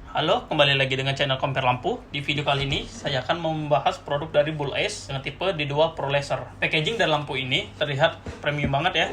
Halo, kembali lagi dengan channel Compare Lampu. Di video kali ini, saya akan membahas produk dari Bull Ace dengan tipe D2 Pro Laser. Packaging dari lampu ini terlihat premium banget ya.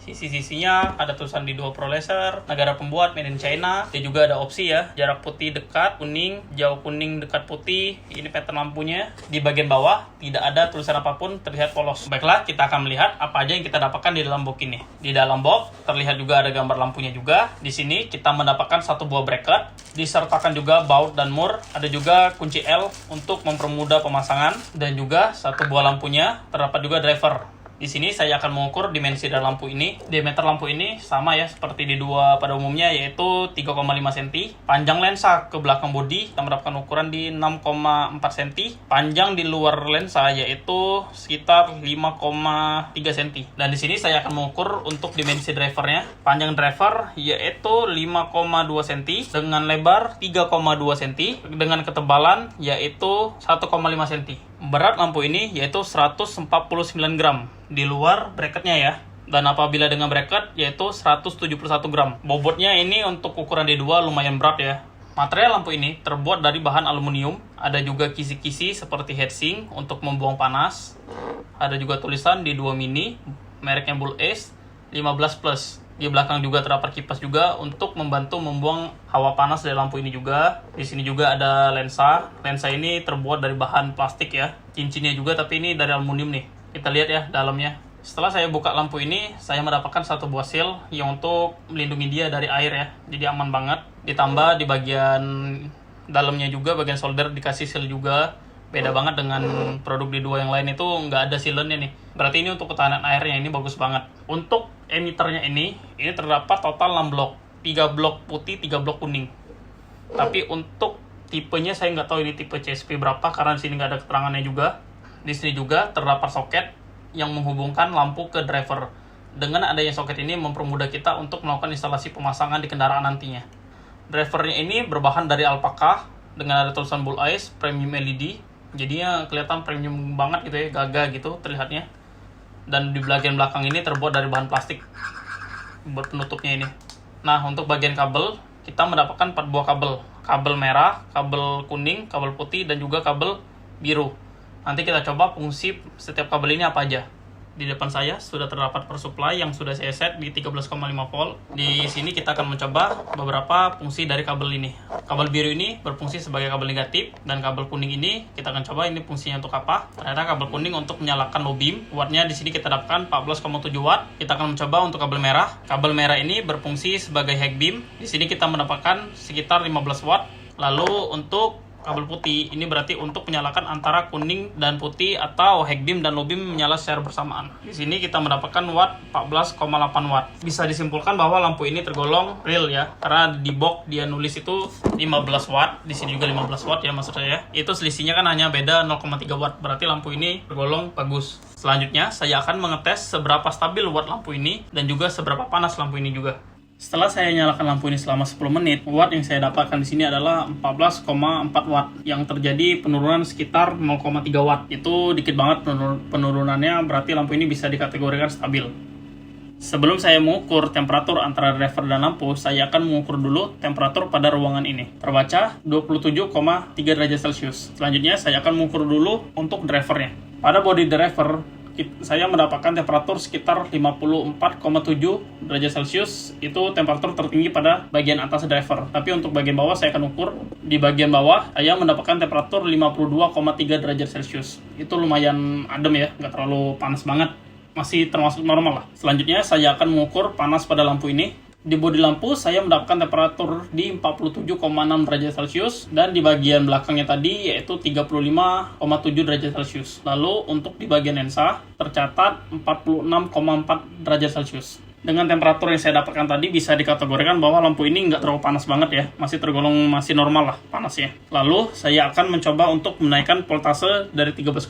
Sisi-sisinya ada tulisan D2 Pro Laser, negara pembuat made in China. Dia juga ada opsi ya, jarak putih dekat, kuning, jauh kuning dekat putih. Ini pattern lampunya. Di bagian bawah tidak ada tulisan apapun, terlihat polos. Baiklah, kita akan melihat apa aja yang kita dapatkan di dalam box ini. Di dalam box terlihat juga ada gambar lampunya juga. Di sini kita mendapatkan satu buah bracket, disertakan juga baut dan mur. Ada juga kunci L untuk mempermudah pemasangan dan juga satu buah lampunya. Terdapat juga driver. Di sini saya akan mengukur dimensi dari lampu ini. Diameter lampu ini sama ya seperti di dua pada umumnya, yaitu 3,5 cm. Panjang lensa ke belakang bodi kita mendapatkan ukuran di 6,4 cm. Panjang di luar lensa yaitu sekitar 5,3 cm. Dan di sini saya akan mengukur untuk dimensi drivernya. Panjang driver yaitu 5,2 cm dengan lebar 3,2 cm dengan ketebalan yaitu 1,5 cm. Berat lampu ini yaitu 149 gram di luar bracketnya ya. Dan apabila dengan bracket yaitu 171 gram. Bobotnya ini untuk ukuran D2 lumayan berat ya. Material lampu ini terbuat dari bahan aluminium. Ada juga kisi-kisi seperti heatsink untuk membuang panas. Ada juga tulisan D2 mini, mereknya Bull Ace 15 plus. Di belakang juga terdapat kipas juga untuk membantu membuang hawa panas dari lampu ini juga. Di sini juga ada lensa. Lensa ini terbuat dari bahan plastik ya. Cincinnya juga tapi ini dari aluminium nih. Kita lihat ya dalamnya. Setelah saya buka lampu ini, saya mendapatkan satu buah seal yang untuk melindungi dia dari air ya. Jadi aman banget. Ditambah di bagian dalamnya juga, bagian solder dikasih seal juga. Beda banget dengan produk D2 yang lain, itu nggak ada sealernya nih. Berarti ini untuk ketahanan airnya ini bagus banget. Untuk emiternya ini terdapat total 6 blok. 3 blok putih, 3 blok kuning. Tapi untuk tipenya saya nggak tahu ini tipe CSP berapa karena di sini nggak ada keterangannya juga. Di sini juga terdapat soket yang menghubungkan lampu ke driver. Dengan adanya soket ini mempermudah kita untuk melakukan instalasi pemasangan di kendaraan nantinya. Drivernya ini berbahan dari alpaka dengan ada tulisan Bull Ace Premium LED. Jadinya kelihatan premium banget gitu ya, gagah gitu terlihatnya. Dan di bagian belakang ini terbuat dari bahan plastik buat penutupnya ini. Nah, untuk bagian kabel kita mendapatkan 4 buah kabel. Kabel merah, kabel kuning, kabel putih, dan juga kabel biru. Nanti kita coba fungsi setiap kabel ini apa aja. Di depan saya sudah terdapat power supply yang sudah saya set di 13,5 volt. Di sini kita akan mencoba beberapa fungsi dari kabel ini. Kabel biru ini berfungsi sebagai kabel negatif, dan kabel kuning ini kita akan coba ini fungsinya untuk apa. Ternyata kabel kuning untuk menyalakan low beam. Wattnya di sini kita dapatkan 14,7 watt. Kita akan mencoba untuk kabel merah. Kabel merah ini berfungsi sebagai high beam. Di sini kita mendapatkan sekitar 15 watt. Lalu untuk kabel putih ini berarti untuk menyalakan antara kuning dan putih atau high beam dan low beam menyala secara bersamaan. Di sini kita mendapatkan watt 14,8 watt. Bisa disimpulkan bahwa lampu ini tergolong real ya, karena di box dia nulis itu 15 watt, di sini juga 15 watt ya maksud saya. Itu selisihnya kan hanya beda 0,3 watt, berarti lampu ini tergolong bagus. Selanjutnya saya akan mengetes seberapa stabil watt lampu ini dan juga seberapa panas lampu ini juga. Setelah saya nyalakan lampu ini selama 10 menit, watt yang saya dapatkan di sini adalah 14,4 watt, yang terjadi penurunan sekitar 0,3 watt. Itu dikit banget penurunannya, berarti lampu ini bisa dikategorikan stabil. Sebelum saya mengukur temperatur antara driver dan lampu, saya akan mengukur dulu temperatur pada ruangan ini. Terbaca 27,3 derajat Celcius. Selanjutnya saya akan mengukur dulu untuk drivernya. Pada body driver, saya mendapatkan temperatur sekitar 54,7 derajat Celcius. Itu temperatur tertinggi pada bagian atas driver. Tapi untuk bagian bawah saya akan ukur. Di bagian bawah saya mendapatkan temperatur 52,3 derajat Celcius. Itu lumayan adem ya, nggak terlalu panas banget. Masih termasuk normal lah. Selanjutnya saya akan mengukur panas pada lampu ini. Di bodi lampu saya mendapatkan temperatur di 47,6 derajat Celcius, dan di bagian belakangnya tadi yaitu 35,7 derajat Celcius. Lalu untuk di bagian lensa tercatat 46,4 derajat Celcius. Dengan temperatur yang saya dapatkan tadi bisa dikategorikan bahwa lampu ini nggak terlalu panas banget ya, masih tergolong masih normal lah panasnya. Lalu saya akan mencoba untuk menaikkan voltase dari 13,5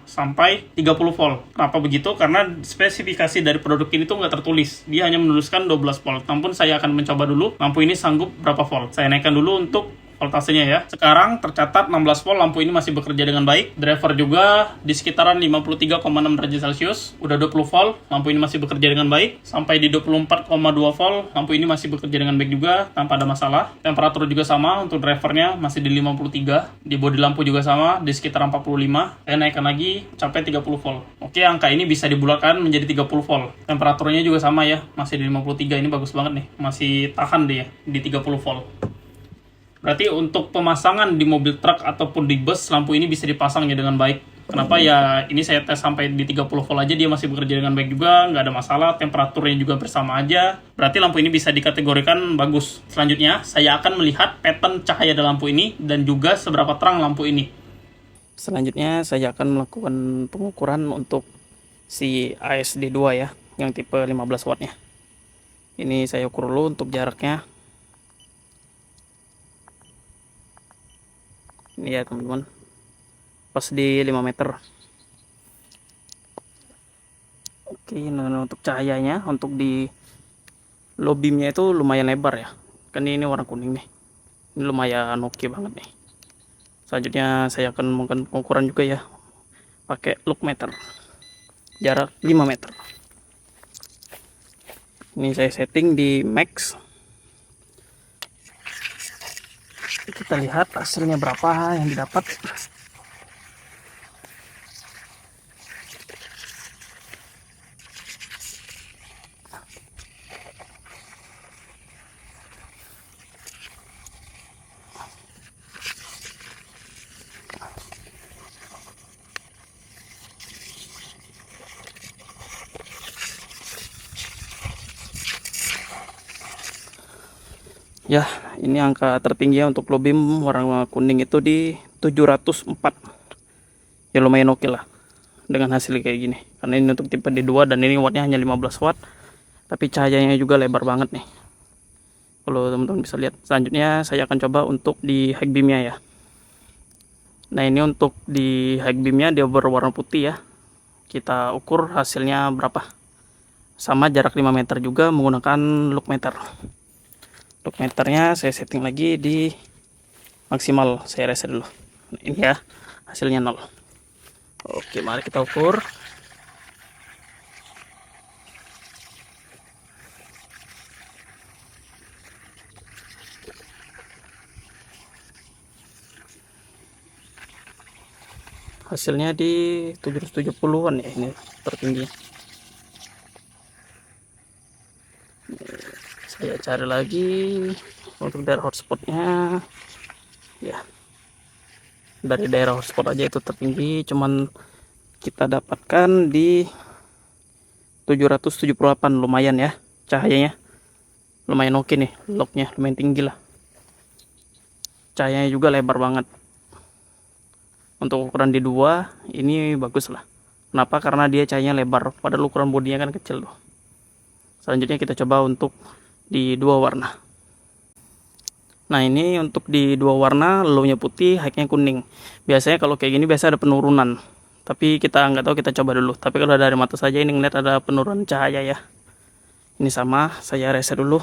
sampai 30 volt. Kenapa begitu? Karena spesifikasi dari produk ini tuh nggak tertulis, dia hanya menuliskan 12 volt. Namun saya akan mencoba dulu lampu ini sanggup berapa volt. Saya naikkan dulu untuk voltasenya ya. Sekarang tercatat 16 volt, lampu ini masih bekerja dengan baik. Driver juga di sekitaran 53,6 derajat Celcius. Udah 20 volt, lampu ini masih bekerja dengan baik. Sampai di 24,2 volt, lampu ini masih bekerja dengan baik juga tanpa ada masalah. Temperatur juga sama untuk drivernya masih di 53. Di bodi lampu juga sama di sekitar 45. Saya naikkan lagi sampai 30 volt. Oke, angka ini bisa dibulatkan menjadi 30 volt. Temperaturnya juga sama ya, masih di 53. Ini bagus banget nih, masih tahan dia di 30 volt. Berarti untuk pemasangan di mobil truk ataupun di bus, lampu ini bisa dipasang ya dengan baik. Kenapa ya, ini saya tes sampai di 30 volt aja, dia masih bekerja dengan baik juga, nggak ada masalah, temperaturnya juga bersama aja. Berarti lampu ini bisa dikategorikan bagus. Selanjutnya, saya akan melihat pattern cahaya dalam lampu ini dan juga seberapa terang lampu ini. Selanjutnya saya akan melakukan pengukuran untuk si ASD2 ya, yang tipe 15 wattnya. Ini saya ukur dulu untuk jaraknya. Ini ya teman-teman, pas di 5 meter. Oke, nah untuk cahayanya, untuk di low beamnya itu lumayan lebar ya, kan ini warna kuning nih, ini lumayan oke banget nih. Selanjutnya saya akan melakukan pengukuran juga ya, pakai look meter, jarak 5 meter. Ini saya setting di max. Kita lihat hasilnya berapa yang didapat. Ya, ini angka tertinggi ya untuk low beam warna kuning itu di 704. Ya lumayan oke lah dengan hasil kayak gini. Karena ini untuk tipe D2 dan ini wattnya hanya 15 watt. Tapi cahayanya juga lebar banget nih. Kalau teman-teman bisa lihat. Selanjutnya saya akan coba untuk di high beamnya ya. Nah, ini untuk di high beamnya dia berwarna putih ya. Kita ukur hasilnya berapa. Sama jarak 5 meter juga menggunakan look meter. Look meternya saya setting lagi di maksimal, saya reset dulu. Nah, ini ya hasilnya 0. Oke, mari kita ukur. Hasilnya di 770-an ya, ini tertinggi. Saya cari lagi untuk daerah hotspotnya ya. Dari daerah hotspot aja itu tertinggi, cuman kita dapatkan di 778. Lumayan ya cahayanya, lumayan oke nih, locknya lumayan tinggi lah, cahayanya juga lebar banget. Untuk ukuran D2 ini bagus lah. Kenapa? Karena dia cahayanya lebar, padahal ukuran bodinya kan kecil tuh. Selanjutnya kita coba untuk di 2 warna. Nah, ini untuk di 2 warna, low-nya putih, high-nya kuning. Biasanya kalau kayak gini biasa ada penurunan, tapi kita nggak tahu, kita coba dulu. Tapi kalau dari mata saja ini ngeliat ada penurunan cahaya ya. Ini sama, saya reset dulu,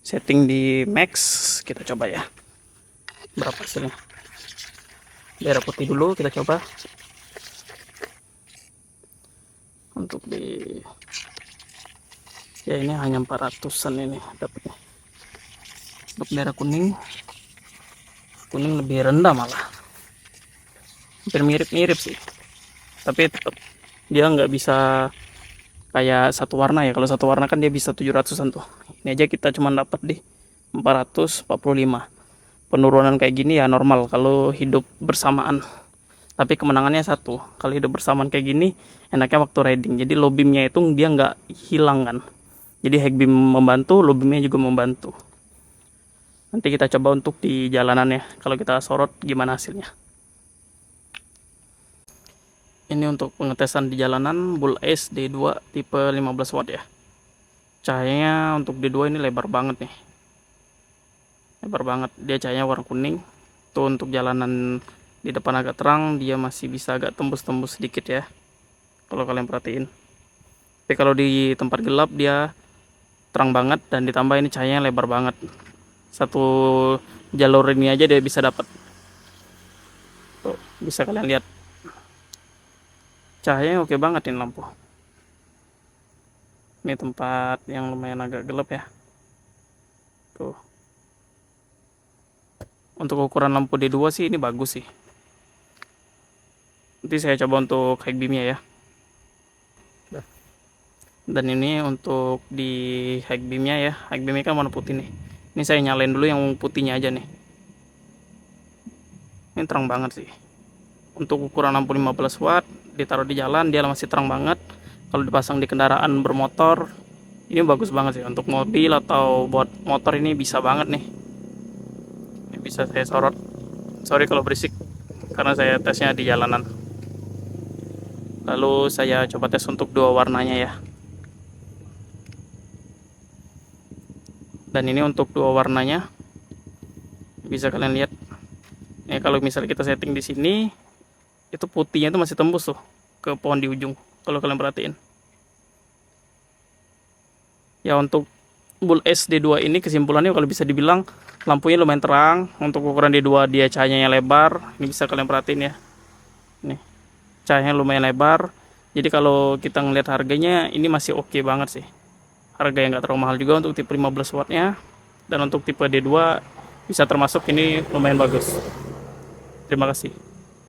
setting di max, kita coba ya berapa hasilnya. Daerah putih dulu kita coba. Untuk di ya ini hanya 400-an ini dapatnya. Untuk daerah kuning lebih rendah malah, hampir mirip-mirip sih, tapi tetap dia nggak bisa kayak satu warna ya. Kalau satu warna kan dia bisa 700-an tuh. Ini aja kita cuma dapat di 445. Penurunan kayak gini ya normal kalau hidup bersamaan, tapi kemenangannya satu. Kalau hidup bersamaan kayak gini enaknya waktu riding, jadi low beamnya itu dia nggak hilang kan. Jadi high beam membantu, low beamnya juga membantu. Nanti kita coba untuk di jalanan ya, kalau kita sorot gimana hasilnya. Ini untuk pengetesan di jalanan Bull Ace D2 tipe 15 watt ya. Cahayanya untuk D2 ini lebar banget nih, lebar banget. Dia cahayanya warna kuning tuh. Untuk jalanan di depan agak terang, dia masih bisa agak tembus-tembus sedikit ya, kalau kalian perhatiin. Tapi kalau di tempat gelap dia terang banget, dan ditambah ini cahayanya lebar banget. Satu jalur ini aja dia bisa dapat. Tuh, bisa kalian lihat cahayanya oke banget ini lampu. Ini tempat yang lumayan agak gelap ya. Tuh. Untuk ukuran lampu D2 sih ini bagus sih. Nanti saya coba untuk high beamnya ya. Dan ini untuk di high beamnya ya. High beamnya kan warna putih nih. Ini saya nyalain dulu yang putihnya aja nih. Ini terang banget sih. Untuk ukuran lampu 15 watt ditaruh di jalan dia masih terang banget. Kalau dipasang di kendaraan bermotor ini bagus banget sih. Untuk mobil atau buat motor ini bisa banget nih. Ini bisa saya sorot. Sorry kalau berisik karena saya tesnya di jalanan. Lalu saya coba tes untuk dua warnanya ya. Dan ini untuk dua warnanya bisa kalian lihat. Ini kalau misalnya kita setting di sini, itu putihnya itu masih tembus tuh ke pohon di ujung. Kalau kalian perhatiin. Ya untuk Bull S D2 ini kesimpulannya kalau bisa dibilang lampunya lumayan terang. Untuk ukuran D2 dia cahayanya lebar. Ini bisa kalian perhatiin ya. Nih, cahayanya lumayan lebar. Jadi kalau kita ngeliat harganya ini masih oke banget sih. Harga yang gak terlalu mahal juga untuk tipe 15 wattnya. Dan untuk tipe D2 bisa termasuk ini lumayan bagus. Terima kasih.